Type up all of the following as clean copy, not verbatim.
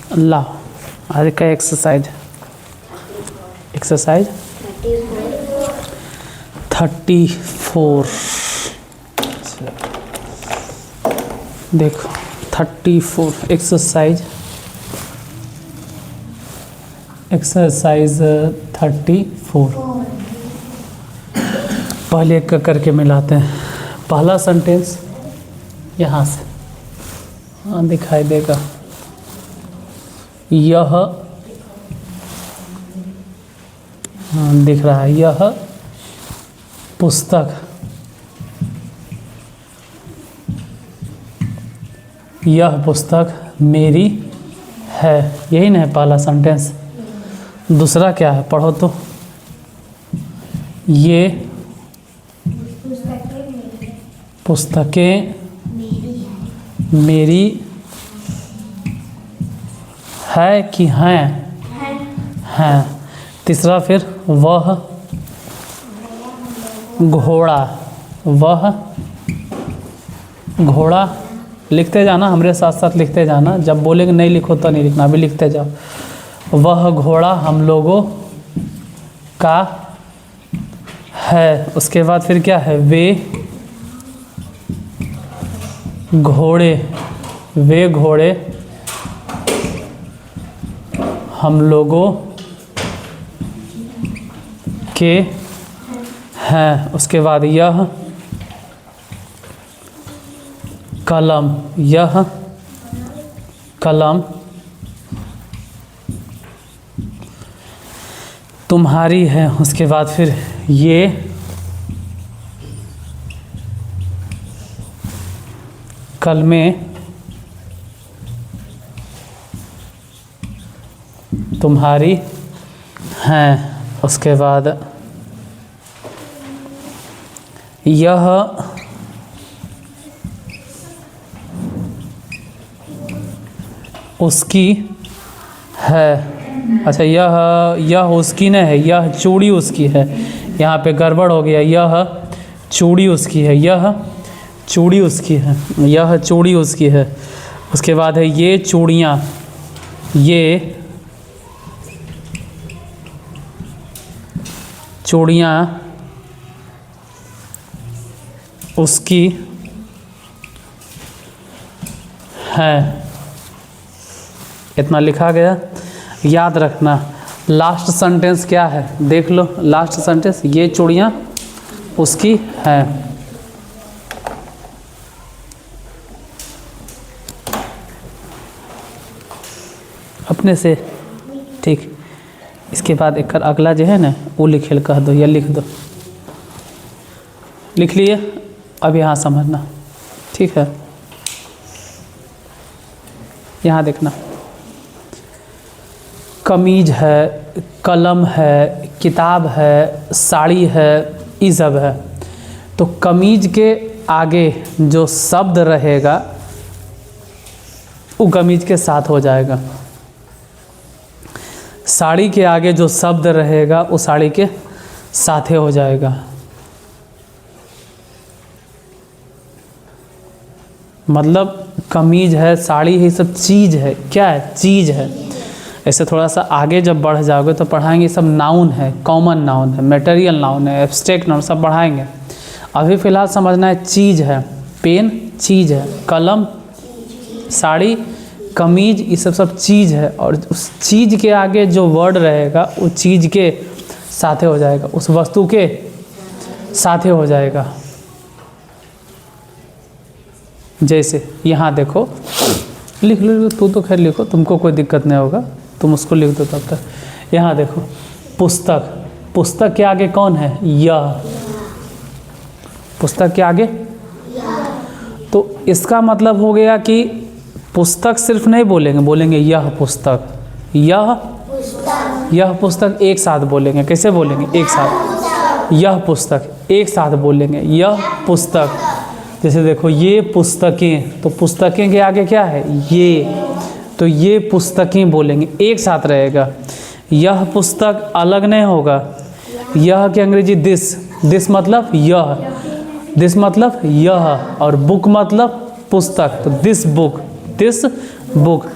अल्लाह आज का एक्सरसाइज 34। देखो 34 एक्सरसाइज 34। पहले एक करके मिलाते हैं। पहला सेंटेंस यहाँ से दिखाई देगा, यह दिख रहा है, यह पुस्तक, यह पुस्तक मेरी है। यही ना है पहला सेंटेंस। दूसरा क्या है, पढ़ो तो। ये पुस्तकें मेरी है कि हैं? हैं। तीसरा फिर वह घोड़ा, वह घोड़ा। लिखते जाना, हमारे साथ साथ लिखते जाना। जब बोलेंगे नहीं लिखो तो नहीं लिखना, अभी लिखते जाओ। वह घोड़ा हम लोगों का है। उसके बाद फिर क्या है, वे घोड़े, वे घोड़े हम लोगों के हैं। उसके बाद यह कलम, यह कलम तुम्हारी है। उसके बाद फिर ये कलमें तुम्हारी हैं। उसके बाद यह उसकी है। अच्छा, यह उसकी नहीं है, यह चूड़ी उसकी है। यहाँ पे गड़बड़ हो गया, यह चूड़ी उसकी है, यह चूड़ी उसकी है, यह चूड़ी उसकी है। उसके बाद है ये चूड़ियाँ, ये चूड़ियाँ उसकी हैं। इतना लिखा गया, याद रखना। लास्ट सेंटेंस क्या है देख लो। लास्ट सेंटेंस, ये चूड़ियाँ उसकी हैं। अपने से ठीक। इसके बाद एक अगला जो है ना, वो लिखे कह दो या लिख दो। लिख लिए, अब यहाँ समझना, ठीक है। यहाँ देखना, कमीज है, कलम है, किताब है, साड़ी है, ये सब है। तो कमीज के आगे जो शब्द रहेगा वो कमीज के साथ हो जाएगा। साड़ी के आगे जो शब्द रहेगा वो साड़ी के साथ हो जाएगा। मतलब कमीज है, साड़ी है, सब चीज़ है। क्या है? चीज़ है। ऐसे थोड़ा सा आगे जब बढ़ जाओगे तो पढ़ाएंगे सब नाउन है, कॉमन नाउन है, मटेरियल नाउन है, एब्स्ट्रैक्ट नाउन, सब पढ़ाएंगे। अभी फ़िलहाल समझना है चीज़ है। पेन चीज़ है, कलम, साड़ी, कमीज, ये सब चीज़ है। और उस चीज़ के आगे जो वर्ड रहेगा वो चीज़ के साथे हो जाएगा, उस वस्तु के साथे हो जाएगा। जैसे यहाँ देखो, लिख लो, तू तो खैर लिखो, तुमको कोई दिक्कत नहीं होगा, तुम उसको लिख दो तब तक। यहाँ देखो, पुस्तक, पुस्तक के आगे कौन है? यह। पुस्तक के आगे, तो इसका मतलब हो गया कि पुस्तक सिर्फ नहीं बोलेंगे, बोलेंगे यह पुस्तक, यह पुस्तक एक साथ बोलेंगे। कैसे बोलेंगे? एक साथ। यह पुस्तक एक साथ बोलेंगे, यह पुस्तक। जैसे देखो, ये पुस्तकें, तो पुस्तकें के आगे क्या है? ये। तो ये पुस्तकें बोलेंगे, एक साथ रहेगा। यह पुस्तक अलग नहीं होगा। यह के अंग्रेजी दिस, दिस मतलब यह, दिस मतलब यह, और बुक मतलब पुस्तक। तो दिस बुक, दिस बुक।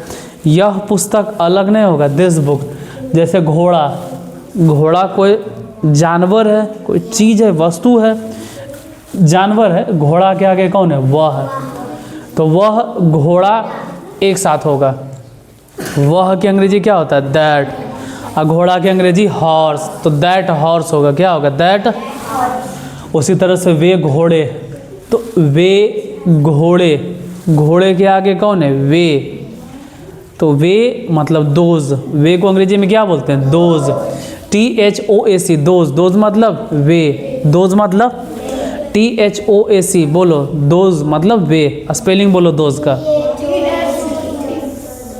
यह पुस्तक अलग नहीं होगा, दिस बुक। जैसे घोड़ा, घोड़ा कोई जानवर है, कोई चीज़ है, वस्तु है, जानवर है। घोड़ा के आगे कौन है? वह है। तो वह घोड़ा एक साथ होगा। वह की अंग्रेजी क्या होता है? दैट। और घोड़ा की अंग्रेजी हॉर्स, तो दैट हॉर्स होगा। क्या होगा? दैट। उसी तरह से वे घोड़े, तो वे घोड़े, घोड़े के आगे कौन है? वे। तो वे मतलब दोज। वे को अंग्रेजी में क्या बोलते हैं? दोज। THOAC, those. दोज मतलब वे। दोज मतलब THOAC, बोलो दोज मतलब वे। स्पेलिंग बोलो दोज का,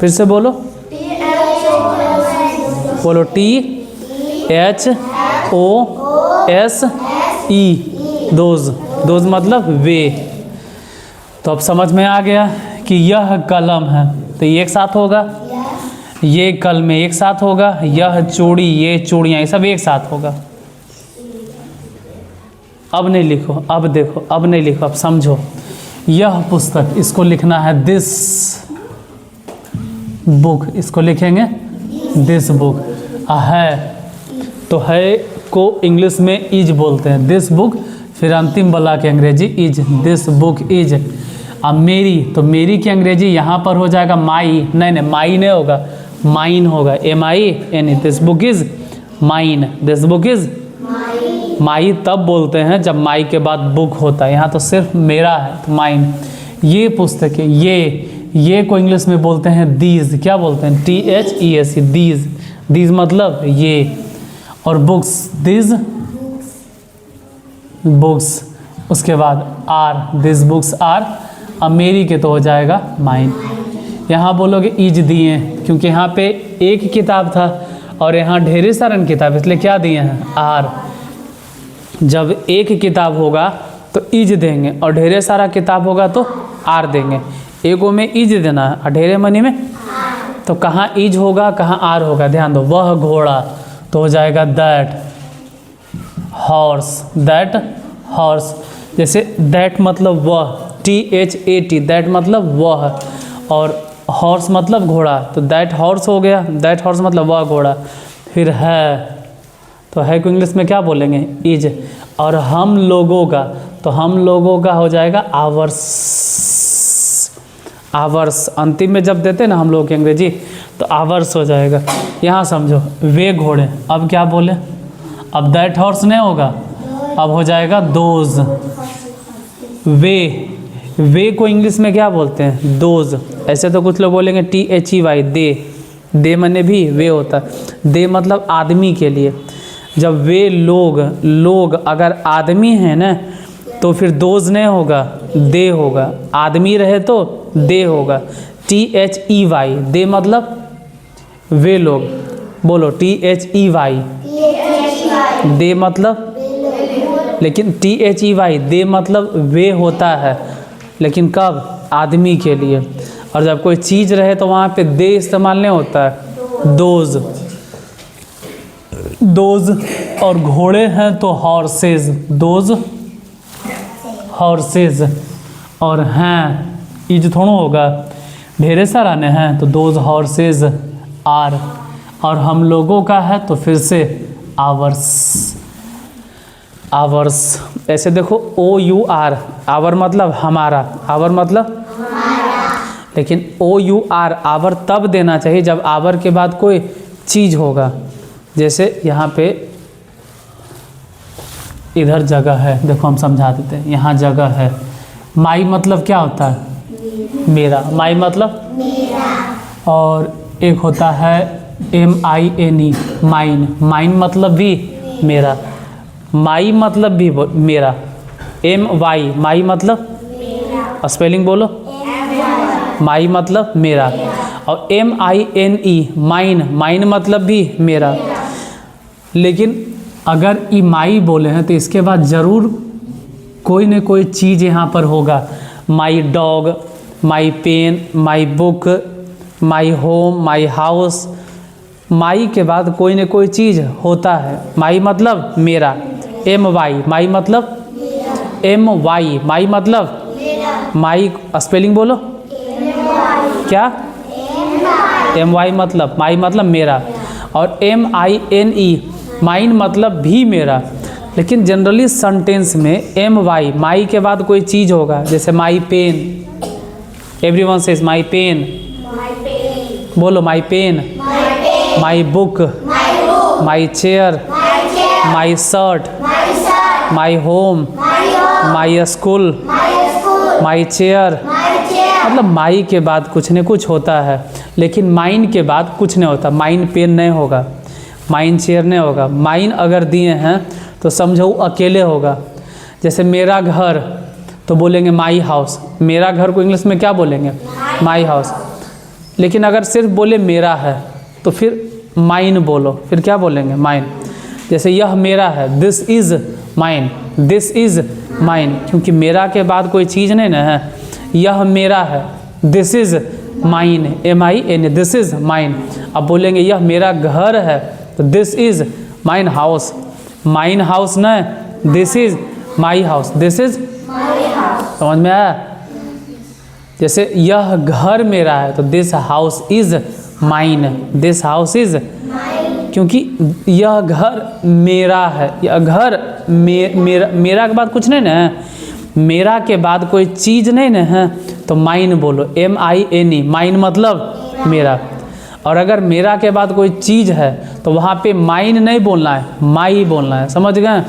फिर से बोलो, बोलो THOSE, दोज। दोज मतलब वे। तो अब समझ में आ गया कि यह कलम है, तो ये एक साथ होगा। ये कलमें एक साथ होगा। यह चूड़ी, ये चूड़ियाँ, ये सब एक साथ होगा। अब नहीं लिखो, अब देखो, अब नहीं लिखो, अब समझो। यह पुस्तक, इसको लिखना है दिस बुक, इसको लिखेंगे दिस बुक। है, तो है को इंग्लिश में इज बोलते हैं, दिस बुक। फिर अंतिम वाला की अंग्रेजी इज, दिस बुक इज। अब मेरी, तो मेरी की अंग्रेजी यहाँ पर हो जाएगा माई। नहीं, माई नहीं होगा, माइन होगा, MINE। This book is mine, this book is my तब बोलते हैं जब माई के बाद बुक होता है। यहाँ तो सिर्फ मेरा है, तो माइन। ये पुस्तक है, ये को इंग्लिश में बोलते हैं दीज। क्या बोलते हैं? THES, these. दीज मतलब ये। और बुक्स, दीज बुक्स। उसके बाद आर, दिस बुक्स आर। अब मेरी के तो हो जाएगा माइन। यहाँ बोलोगे इज दिए, क्योंकि यहाँ पे एक किताब था और यहाँ ढेर सारे किताब, इसलिए क्या दिए हैं? आर। जब एक किताब होगा तो इज देंगे, और ढेर सारा किताब होगा तो आर देंगे। एगो में इज देना है और ढेरे मनी में, तो कहाँ इज होगा, कहाँ आर होगा? ध्यान दो। वह घोड़ा, तो हो जाएगा दैट हॉर्स, दैट हॉर्स। जैसे दैट मतलब वह, THAT, दैट मतलब वह, और हॉर्स मतलब घोड़ा, तो दैट हॉर्स हो गया। दैट हॉर्स मतलब वह घोड़ा। फिर है, तो है को इंग्लिश में क्या बोलेंगे? इज। और हम लोगों का, तो हम लोगों का हो जाएगा आवर्स। आवर्स अंतिम में जब देते हैं ना हम लोग की अंग्रेजी, तो आवर्स हो जाएगा। यहाँ समझो, वे घोड़े, अब क्या बोले? अब दैट हॉर्स नहीं होगा, अब हो जाएगा दोज। वे को इंग्लिश में क्या बोलते हैं? दोज। ऐसे तो कुछ लोग बोलेंगे THEY, दे मने भी वे होता है। दे मतलब आदमी के लिए। जब वे लोग अगर आदमी हैं ना, तो फिर दोज नहीं होगा, दे होगा। आदमी रहे तो दे होगा। THEY, दे मतलब वे लोग। बोलो THEY, दे मतलब, लेकिन THEY, दे मतलब वे होता है, लेकिन कब? आदमी के लिए। और जब कोई चीज़ रहे तो वहाँ पे दे इस्तेमाल नहीं होता है, दोज। दोज। और घोड़े हैं तो हॉर्सेज, दोज हॉर्सेज। और हैं, इज थोड़ा होगा, ढेरे सारा ने हैं, तो दोज हॉर्सेज आर। और हम लोगों का है तो फिर से आवर्स। आवर्स। ऐसे देखो, OUR, आवर मतलब हमारा, आवर मतलब, लेकिन OUR, आवर तब देना चाहिए जब आवर के बाद कोई चीज़ होगा। जैसे यहाँ पे इधर जगह है, देखो हम समझा देते हैं। यहाँ जगह है, माई मतलब क्या होता है? मेरा। माई मतलब मेरा। और एक होता है MINE, माइन। माइन मतलब भी मेरा। माई मतलब भी मेरा। MY, माई मतलब मेरा। स्पेलिंग बोलो, माई मतलब मेरा। और MINE, माइन। माइन मतलब भी मेरा। लेकिन अगर ई माई बोले हैं तो इसके बाद ज़रूर कोई न कोई चीज़ यहाँ पर होगा। My dog, my pen, my book, my home, my house. My के बाद कोई न कोई चीज़ होता है। माई मतलब मेरा। MY, माई मतलब MY, माई मतलब माई। स्पेलिंग बोलो, क्या? MY मतलब माई मतलब मेरा, और MINE माइन मतलब भी मेरा। लेकिन जनरली सेंटेंस में MY माई के बाद कोई चीज़ होगा, जैसे my pen, everyone says my pen, बोलो my pen, my book, my chair, my shirt, my home, my school, my chair, मतलब माई के बाद कुछ न कुछ होता है, लेकिन माइन के बाद कुछ नहीं होता। माइन पेन नहीं होगा, माइन चेयर नहीं होगा। माइन अगर दिए हैं तो समझो वो अकेले होगा। जैसे मेरा घर तो बोलेंगे माई हाउस, मेरा घर को इंग्लिश में क्या बोलेंगे? My house. लेकिन अगर सिर्फ बोले मेरा है तो फिर माइन बोलो, फिर क्या बोलेंगे? माइन। जैसे यह मेरा है, this is mine, this is mine, क्योंकि मेरा के बाद कोई चीज़ नहीं ना है। यह मेरा है, this is mine, MIN, this is mine. अब बोलेंगे यह मेरा घर है तो this is mine house, mine house न, this is my house, this is समझ में आया? जैसे यह घर मेरा है तो this house is mine, this house is, क्योंकि यह घर मेरा है, यह घर मेरा के बाद कुछ नहीं ना है, मेरा के बाद कोई चीज़ नहीं ना है, तो माइन बोलो, MINE, माइन मतलब मेरा। और अगर मेरा के बाद कोई चीज़ है तो वहाँ पे माइन नहीं बोलना है, माई बोलना है। समझ गए?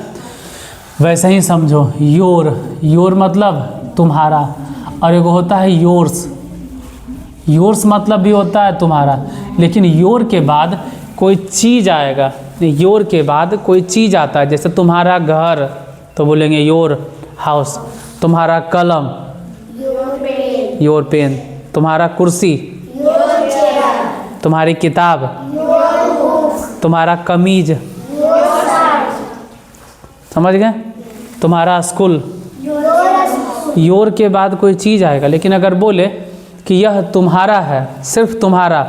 वैसे ही समझो योर, योर मतलब तुम्हारा, और एक होता है योर्स, योर्स मतलब भी होता है तुम्हारा, लेकिन योर के बाद कोई चीज़ आएगा, योर के बाद कोई चीज़ आता है। जैसे तुम्हारा घर तो बोलेंगे योर हाउस, तुम्हारा कलम योर पेन, तुम्हारा कुर्सी, तुम्हारी किताब, तुम्हारा कमीज, समझ गए? तुम्हारा स्कूल। योर के बाद कोई चीज़ आएगा, लेकिन अगर बोले कि यह तुम्हारा है, सिर्फ तुम्हारा,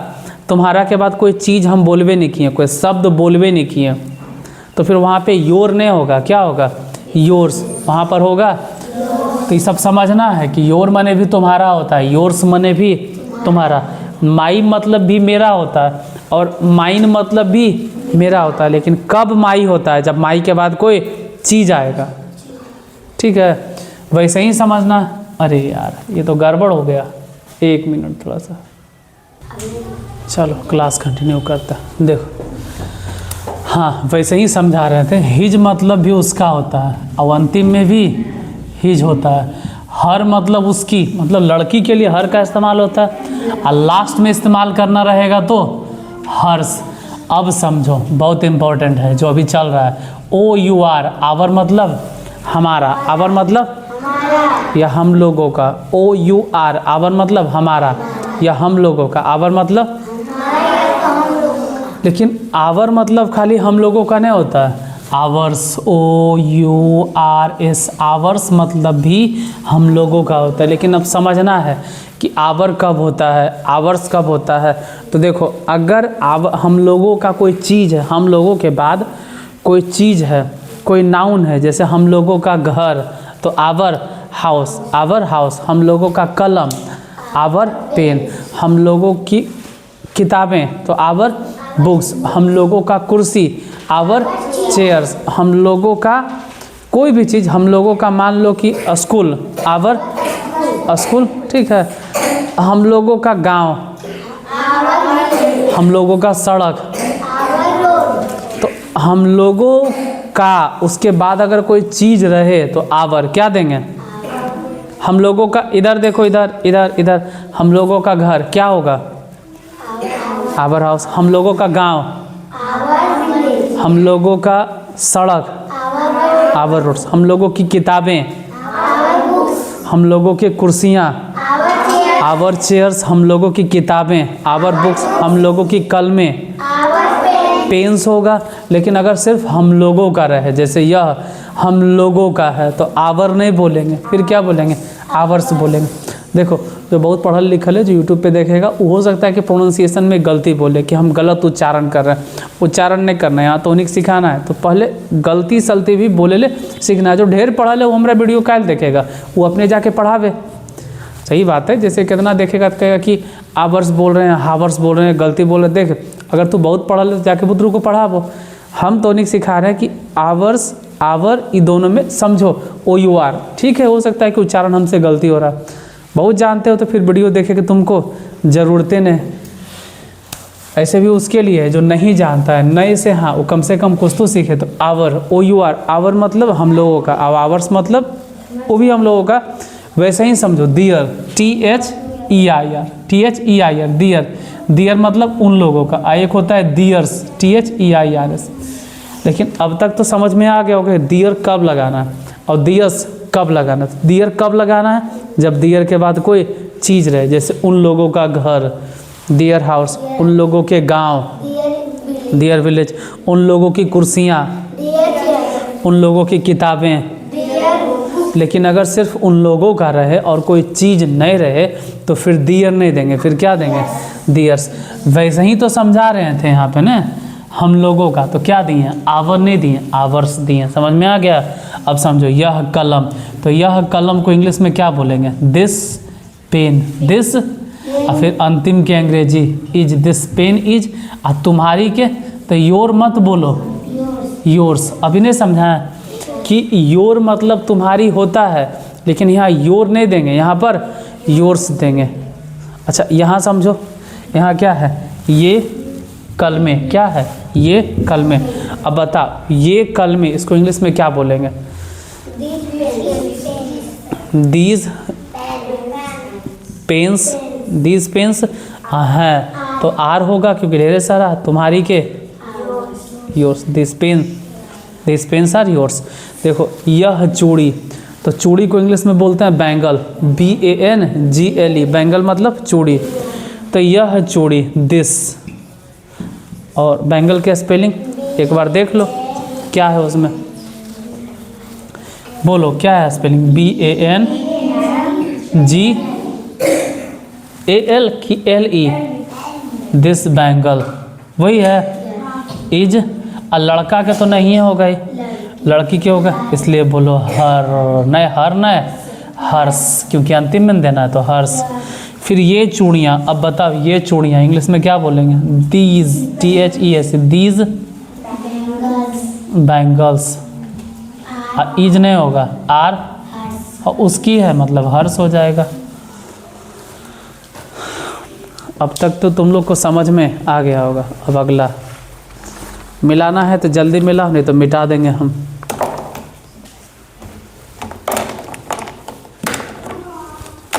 तुम्हारा के बाद कोई चीज़ हम बोलबे नहीं किए, कोई शब्द बोलबे नहीं किए, तो फिर वहाँ पे योर नहीं होगा, क्या होगा? योर्स वहाँ पर होगा। तो ये सब समझना है कि योर मने भी तुम्हारा होता है, योर्स मने भी तुम्हारा। माई मतलब भी मेरा होता है और माइन मतलब भी मेरा होता है, लेकिन कब माई होता है? जब माई के बाद कोई चीज़ आएगा। ठीक है, वैसे ही समझना। अरे यार ये तो गड़बड़ हो गया, 1 मिनट थोड़ा सा, चलो क्लास कंटिन्यू करता। देखो हाँ, वैसे ही समझा रहे थे। हिज मतलब भी उसका होता है, और अंतिम में भी हिज होता है। हर मतलब उसकी, मतलब लड़की के लिए हर का इस्तेमाल होता है, और लास्ट में इस्तेमाल करना रहेगा तो हर्ष। अब समझो, बहुत इम्पोर्टेंट है जो अभी चल रहा है। OUR, आवर मतलब हमारा, आवर मतलब या हम लोगों का। OUR, आवर मतलब हमारा या हम लोगों का, आवर मतलब। लेकिन आवर मतलब खाली हम लोगों का नहीं होता है, आवर्स, OURS, आवर्स मतलब भी हम लोगों का होता है। लेकिन अब समझना है कि आवर कब होता है, आवर्स कब होता है। तो देखो, अगर हम लोगों का कोई चीज़ है, हम लोगों के बाद कोई चीज़ है, कोई नाउन है, जैसे हम लोगों का घर तो आवर हाउस, आवर हाउस। हम लोगों का कलम, आवर पेन। हम लोगों की किताबें तो आवर बुक्स। हम लोगों का कुर्सी, आवर चेयर्स। हम लोगों का कोई भी चीज़, हम लोगों का मान लो कि स्कूल, आवर स्कूल। ठीक है, हम लोगों का गांव, हम लोगों का सड़क। तो हम लोगों का, उसके बाद अगर कोई चीज़ रहे तो आवर क्या देंगे? हम लोगों का, इधर देखो, इधर इधर इधर, हम लोगों का घर क्या होगा? Our house. हम लोगों का गांव, हम लोगों का सड़क, आवर रोड्स। हम लोगों की किताबें, हम लोगों की कुर्सियाँ, आवर चेयर्स। हम लोगों की किताबें, आवर बुक्स। हम लोगों की कलमें, पेन्स होगा। लेकिन अगर सिर्फ हम लोगों का रहे, जैसे यह हम लोगों का है, तो आवर नहीं बोलेंगे, फिर क्या बोलेंगे? आवर्स बोलेंगे। देखो, जो बहुत पढ़ल लिखल है, जो यूट्यूब पे देखेगा, वो हो सकता है कि प्रोनाउंसिएशन में गलती बोले, कि हम गलत उच्चारण कर रहे हैं। उच्चारण नहीं करना है, यहाँ तो उन्हीं को सिखाना है। तो पहले गलती सलती भी बोले ले सीखना है। जो ढेर पढ़ल है वो हमारा वीडियो काल देखेगा, वो अपने जाके पढ़ावे। सही बात है, जैसे कितना देखेगा तो कहेगा कि आवर्स बोल रहे हैं, हावर्स बोल रहे हैं, गलती बोल रहे हैं। देख अगर तू बहुत पढ़ा ले तो जाके बुद्रू को पढ़ा वो। हम तो नहीं सिखा रहे हैं कि आवर्स आवर ये दोनों में समझो OUR। ठीक है, हो सकता है कि उच्चारण हमसे गलती हो रहा, बहुत जानते हो तो फिर वीडियो देखे कि तुमको ज़रूरतें नहीं। ऐसे भी उसके लिए है जो नहीं जानता है नए से, हाँ वो कम से कम कुछ तो सीखे। तो आवर OUR, आवर मतलब हम लोगों का, अब आवर्स मतलब वो भी हम लोगों का। वैसे ही समझो दियर, THEIR, दियर। दियर मतलब उन लोगों का। एक होता है दियर्स, THEIRS। लेकिन अब तक तो समझ में आ गया होगा दियर कब लगाना है और दियर्स कब लगाना है। दियर कब लगाना है? जब दियर के बाद कोई चीज़ रहे, जैसे उन लोगों का घर, दियर हाउस, उन लोगों के गांव, दियर विलेज, उन लोगों की कुर्सियाँ, उन लोगों की किताबें। लेकिन अगर सिर्फ उन लोगों का रहे और कोई चीज़ नहीं रहे तो फिर दियर नहीं देंगे, फिर क्या देंगे? दियर्स। वैसे ही तो समझा रहे थे यहाँ पे ना हम लोगों का, तो क्या दिए? आवर नहीं दिए, आवर्स दिए। समझ में आ गया? अब समझो यह कलम, तो यह कलम को इंग्लिश में क्या बोलेंगे? This pen, this. और फिर अंतिम के अंग्रेजी इज, दिस पेन इज। और तुम्हारी के तो योर मत बोलो, योर्स। अभी नहीं समझा कि योर मतलब तुम्हारी होता है, लेकिन यहाँ योर नहीं देंगे, यहाँ पर योर्स देंगे। अच्छा यहाँ समझो, यहाँ क्या है? ये कलमे, क्या है? ये कलमे। अब बताओ ये कलमे, इसको इंग्लिश में क्या बोलेंगे? दीज पेन्स, दीज पेन्स है तो आर होगा क्योंकि ढेर सारा। तुम्हारी के yours, this pen, this pens are yours. देखो यह चूड़ी, तो चूड़ी को इंग्लिश में बोलते हैं बैंगल, BANGLE, बैंगल मतलब चूड़ी। तो यह चूड़ी, दिस। और बैंगल के स्पेलिंग एक बार देख लो क्या है उसमें, बोलो क्या है स्पेलिंग? BANGAL की LE, दिस बैंगल, वही है। इज, और लड़का के तो नहीं हो गई, लड़की के होगा, इसलिए बोलो हर, नहीं हर नहीं हर्ष, क्योंकि अंतिम में देना है तो हर्ष। फिर ये चूड़ियाँ, अब बताओ ये चूड़ियाँ इंग्लिश में क्या बोलेंगे? These, THES, these bangles. Is नहीं होगा, आर, और उसकी है मतलब हर्ष हो जाएगा। अब तक तो तुम लोग को समझ में आ गया होगा। अब अगला मिलाना है तो जल्दी मिलाओ, नहीं तो मिटा देंगे हम।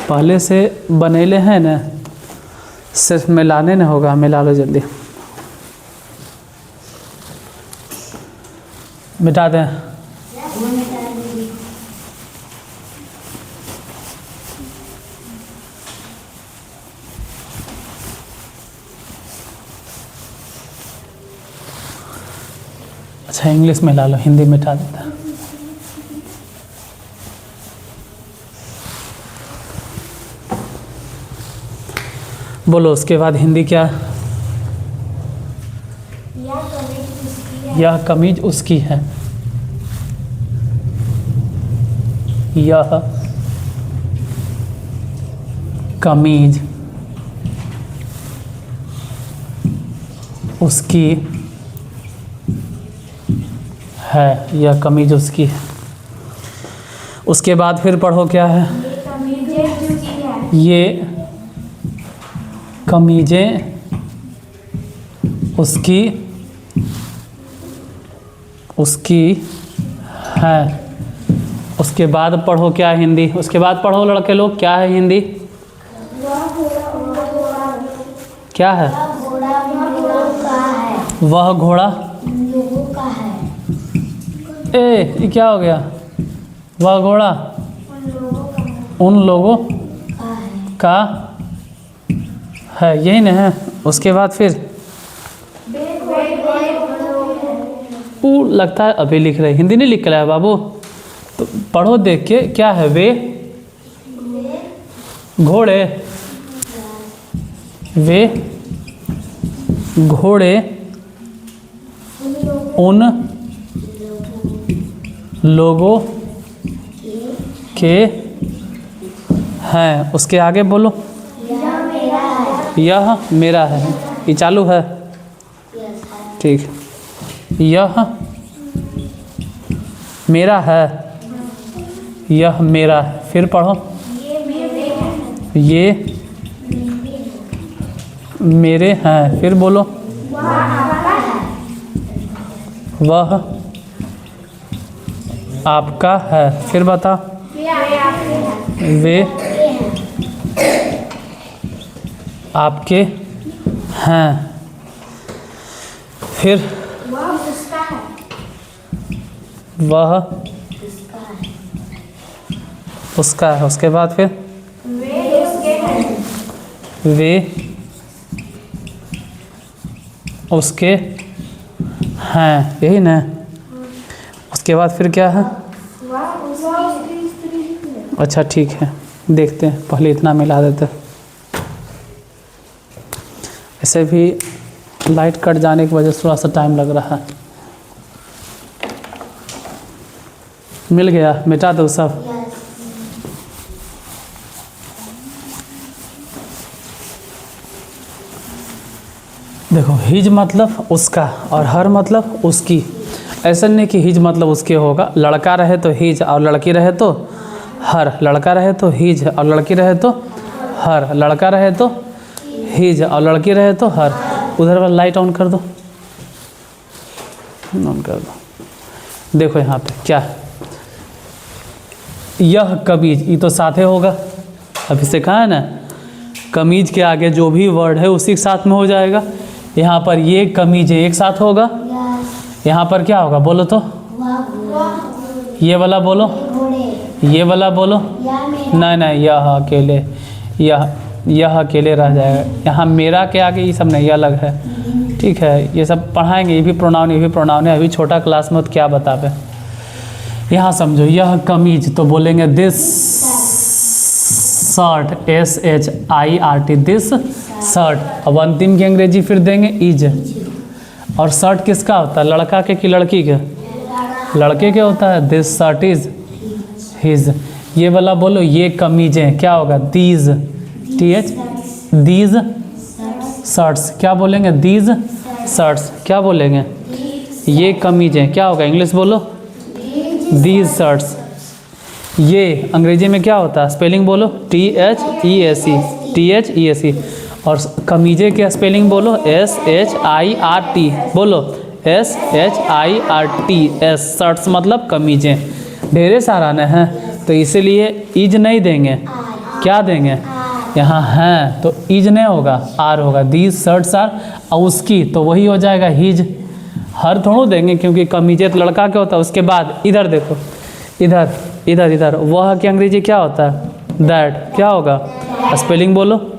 पहले से बनेले हैं ना, सिर्फ मिलाने नहीं होगा, मिला लो जल्दी, मिटा दें। अच्छा इंग्लिश में ला लो, हिंदी मिटा देता है। बोलो उसके बाद हिंदी क्या? यह कमीज उसकी है, यह कमीज उसकी है, यह कमीज उसकी है। उसके बाद फिर पढ़ो क्या है? ये कमीजें उसकी, उसकी है। उसके बाद पढ़ो क्या है हिंदी? उसके बाद पढ़ो लड़के लोग क्या है हिंदी? क्या है? वह घोड़ा ये क्या हो गया? वह घोड़ा उन लोगों का है, यही ना है। उसके बाद फिर वो लगता है अभी लिख रहे, हिंदी नहीं लिख रहा है बाबू, तो पढ़ो देख के क्या है? वे घोड़े, वे घोड़े उन लोगों के हैं, उसके आगे बोलो। यह मेरा है, ये चालू है, ठीक। यह मेरा है, यह मेरा है, फिर पढ़ो। ये मेरे हैं, फिर बोलो। वह आपका है, फिर बता। वे आपके हैं, फिर वह उसका है, उसके बाद फिर वे उसके हैं, यही ना। उसके बाद फिर क्या है? अच्छा ठीक है, देखते हैं, पहले इतना मिला देते। ऐसे भी लाइट कट जाने की वजह से थोड़ा सा टाइम लग रहा है। मिल गया, मिटा दो सब। देखो, हिज मतलब उसका और हर मतलब उसकी। ऐसा नहीं कि हिज मतलब उसके होगा, लड़का रहे तो हिज और लड़की रहे तो हर, लड़का रहे तो हिज और लड़की रहे तो हर, लड़का रहे तो हिज और लड़की रहे तो हर। उधर वाला लाइट ऑन कर दो, ऑन कर दो। देखो यहाँ पे क्या है, यह कमीज, ये तो साथे होगा, अभी से कहा है ना, कमीज के आगे जो भी वर्ड है उसी के साथ में हो जाएगा। यहाँ पर ये कमीज एक साथ होगा, यहाँ पर क्या होगा बोलो तो, ये वाला बोलो, ये वाला बोलो, नहीं नहीं, यह अकेले, यह अकेले रह जाएगा। यहाँ मेरा के आगे ये सब नहीं, अलग है, ठीक है। ये सब पढ़ाएंगे, ये भी प्रोनाउन, ये भी प्रोनाउन है। अभी छोटा क्लास में तो क्या बतावे। यहाँ समझो, यह कमीज तो बोलेंगे this shirt, SHIRT, this shirt. अब अंतिम की अंग्रेजी फिर देंगे इज। और शर्ट किसका होता है, लड़का के कि लड़की के? लड़के के होता है, दिस शर्ट इज हिज। ये वाला बोलो, ये कमीजें, क्या होगा, दीज, TH, दीज शर्ट्स, क्या बोलेंगे, दीज शर्ट्स, क्या बोलेंगे, ये कमीजें, क्या होगा, इंग्लिश बोलो, दीज शर्ट्स। ये अंग्रेजी में क्या होता है, स्पेलिंग बोलो, THEAC, THEAC। और कमीजे के स्पेलिंग बोलो, SHIRT, बोलो SHIRT, शर्ट्स मतलब कमीजें। ढेरे सारा न है तो इसीलिए इज नहीं देंगे, क्या देंगे, यहाँ हैं तो इज नहीं होगा, आर होगा। दीज शर्ट्स आर, और उसकी तो वही हो जाएगा हिज। हर थोड़ा देंगे क्योंकि कमीजे तो लड़का के होता है। उसके बाद इधर देखो, इधर इधर इधर, वह की अंग्रेजी क्या होता है, दैट, क्या होगा, स्पेलिंग बोलो,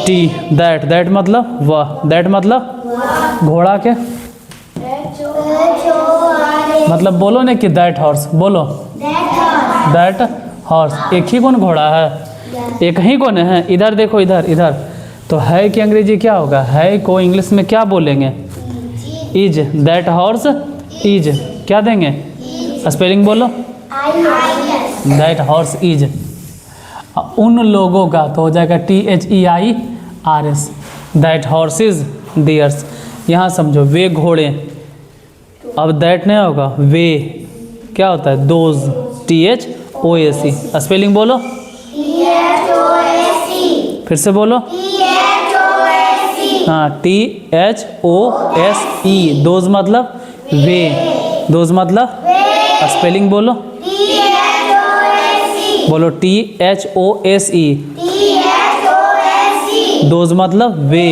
T, दैट, दैट मतलब वह, दैट मतलब घोड़ा के मतलब बोलो ना कि दैट हॉर्स, बोलो दैट हॉर्स। एक ही कौन घोड़ा है, एक ही कौन है। इधर देखो, इधर इधर, तो है की अंग्रेजी क्या होगा, है को इंग्लिश में क्या बोलेंगे, इज। दैट हॉर्स इज, क्या देंगे, स्पेलिंग बोलो, दैट हॉर्स इज। उन लोगों का तो हो जाएगा THEIRS, दैट हॉर्सेस डियर्स। यहाँ समझो, वे घोड़े, अब दैट नहीं होगा, वे क्या होता है, दोज, THOAC, स्पेलिंग बोलो, फिर से बोलो, हाँ, THOSE, दोज मतलब वे, दोज मतलब, स्पेलिंग बोलो, बोलो THOSE, दोज मतलब वे।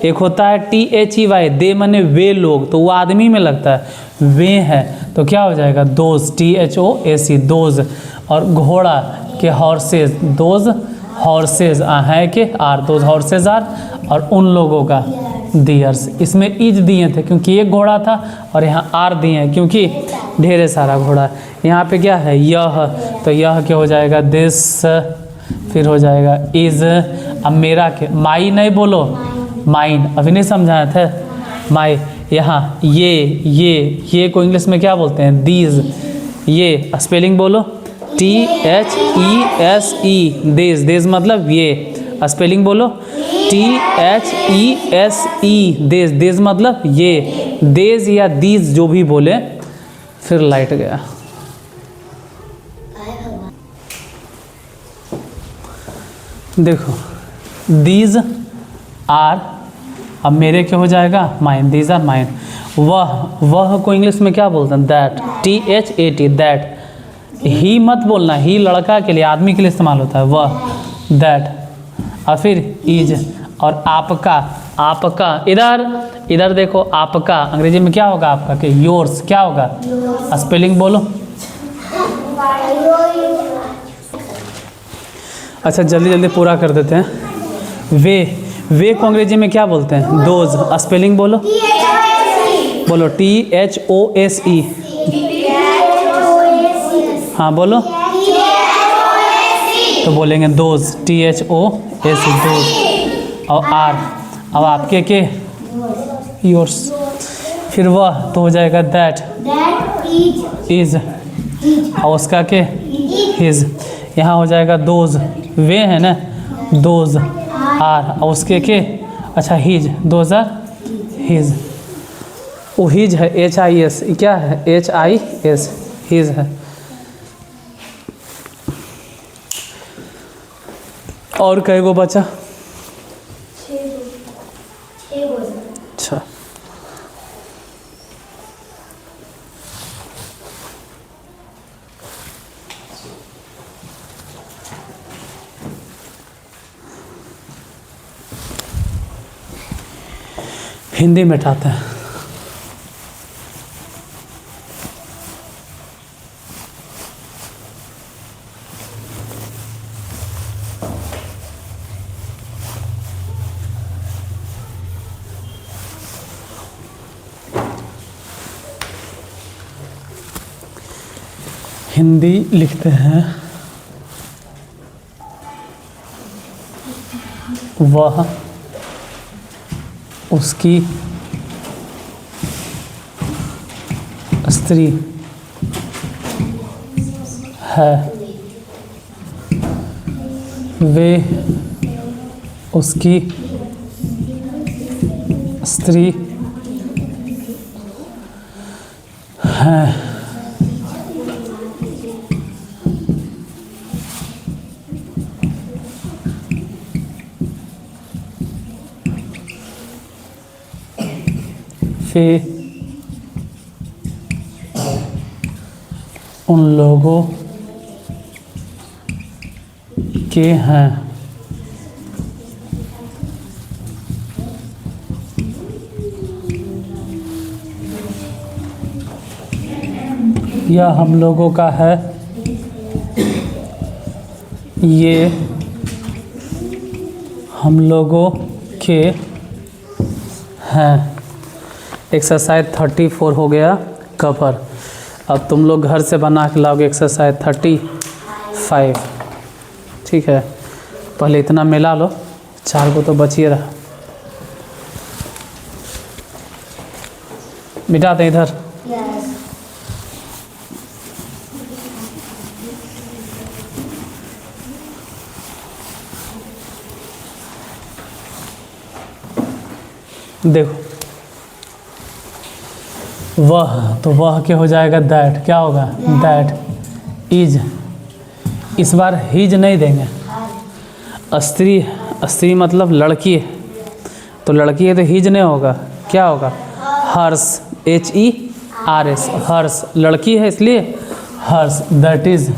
एक होता है THEY, दे मने वे लोग, तो वो आदमी में लगता है, वे है तो क्या हो जाएगा, दोज, THOAC, दोज। और घोड़ा के हॉर्सेज, दोज हॉर्सेज, है के आर, दोज हॉर्सेज आर। और उन लोगों का डियर्स, इसमें इज दिए थे क्योंकि एक घोड़ा था, और यहाँ आर दिए हैं क्योंकि ढेरे सारा घोड़ा। यहाँ पे क्या है, यह, तो यह क्या हो जाएगा, दिस, फिर हो जाएगा इज। अब मेरा के, माई नहीं बोलो, माइन, अभी नहीं समझाया था, माई। यहाँ ये को इंग्लिश में क्या बोलते हैं, दीज। ये स्पेलिंग बोलो, THESE देश, देश मतलब ये, स्पेलिंग बोलो THESE देश, देश मतलब ये, देश या दीज जो भी बोले। फिर लाइट गया। देखो दीज आर, अब मेरे क्या हो जाएगा, माइन, दीज आर माइन। वह को इंग्लिश में क्या बोलते हैं, दैट, THAT दैट। ही मत बोलना, ही लड़का के लिए, आदमी के लिए इस्तेमाल होता है, वह, दैट। और फिर इज, और आपका, आपका इधर देखो, आपका अंग्रेजी में क्या होगा आपका, कि योर्स, क्या होगा, स्पेलिंग बोलो। अच्छा जल्दी जल्दी पूरा कर देते हैं। वे को अंग्रेजी में क्या बोलते हैं, दोज, स्पेलिंग बोलो, बोलो THOSE। हाँ बोलो, तो बोलेंगे दोज, THOSE दोज। और आर, अब आपके के, योर्स। फिर वह तो हो जाएगा दैट, इज, और उसका के, हिज। यहाँ हो जाएगा दोज, वे है ना, दोज आर, और उसके के, अच्छा हिज, दोज आर हिज। वो हिज है, HIS, क्या है, HIS, हिज है। और कई गो बचा, अच्छा हिंदी में उठाते हैं। हिंदी लिखते हैं, वह, उसकी स्त्री है, वे उसकी स्त्री हैं। फिर उन लोगों के हैं। यह हम लोगों का है, ये हम लोगों के हैं। एक्सरसाइज 34 हो गया कवर। अब तुम लोग घर से बना के लाओगे एक्सरसाइज 35। ठीक है, पहले इतना मिला लो, 4 को तो बचिए रहा। मिटा दें इधर। देखो वह, तो वह क्या हो जाएगा, दैट, क्या होगा, दैट इज। इस बार हिज नहीं देंगे। स्त्री, स्त्री मतलब लड़की है, तो लड़की है तो हिज नहीं होगा, क्या होगा, हर्ष, HERS, हर्ष, लड़की है इसलिए हर्ष, दैट इज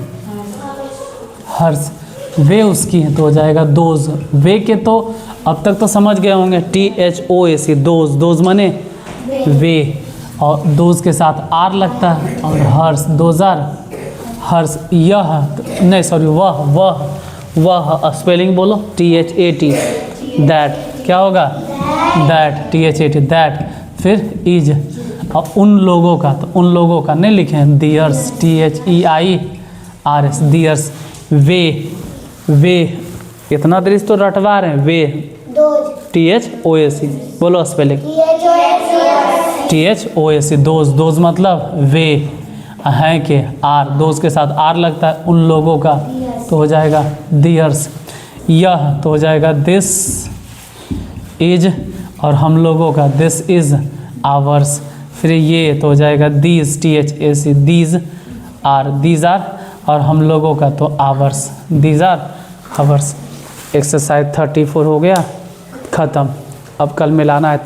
हर्ष। वे उसकी है तो हो जाएगा दोज। वे के तो अब तक तो समझ गए होंगे, THOAC दोज, दोज माने वे, और दोज के साथ आर लगता है, और हर्ष, दोजार हर्ष। यह नहीं, सॉरी, वह स्पेलिंग बोलो, THAT दैट, क्या होगा, दैट, THAT दैट। फिर इज, और उन लोगों का, तो उन लोगों का नहीं लिखे हैं, दियर्स, THEIRS दियर्स। वे इतना दृश्य तो रटवा रहे हैं, वे THOAC बोलो स्पेलिंग, THOAC दोज, दोज मतलब वे, हैं के आर, दोस्त के साथ आर लगता है, उन लोगों का तो हो जाएगा दियर्स। यह तो हो जाएगा दिस इज, और हम लोगों का दिस इज आवर्स। फिर ये तो हो जाएगा दीज, THAC, दीज आर, और हम लोगों का तो ours, these are ours. Exercise 34 हो गया ख़त्म। अब कल मिलाना है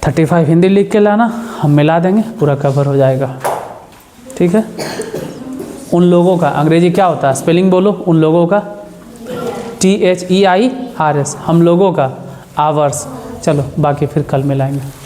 35 हिंदी लिख के लाना, हम मिला देंगे, पूरा कवर हो जाएगा। ठीक है। उन लोगों का अंग्रेजी क्या होता है, स्पेलिंग बोलो। उन लोगों का THEIRS, हम लोगों का आवर्स। चलो बाकी फिर कल मिलाएंगे।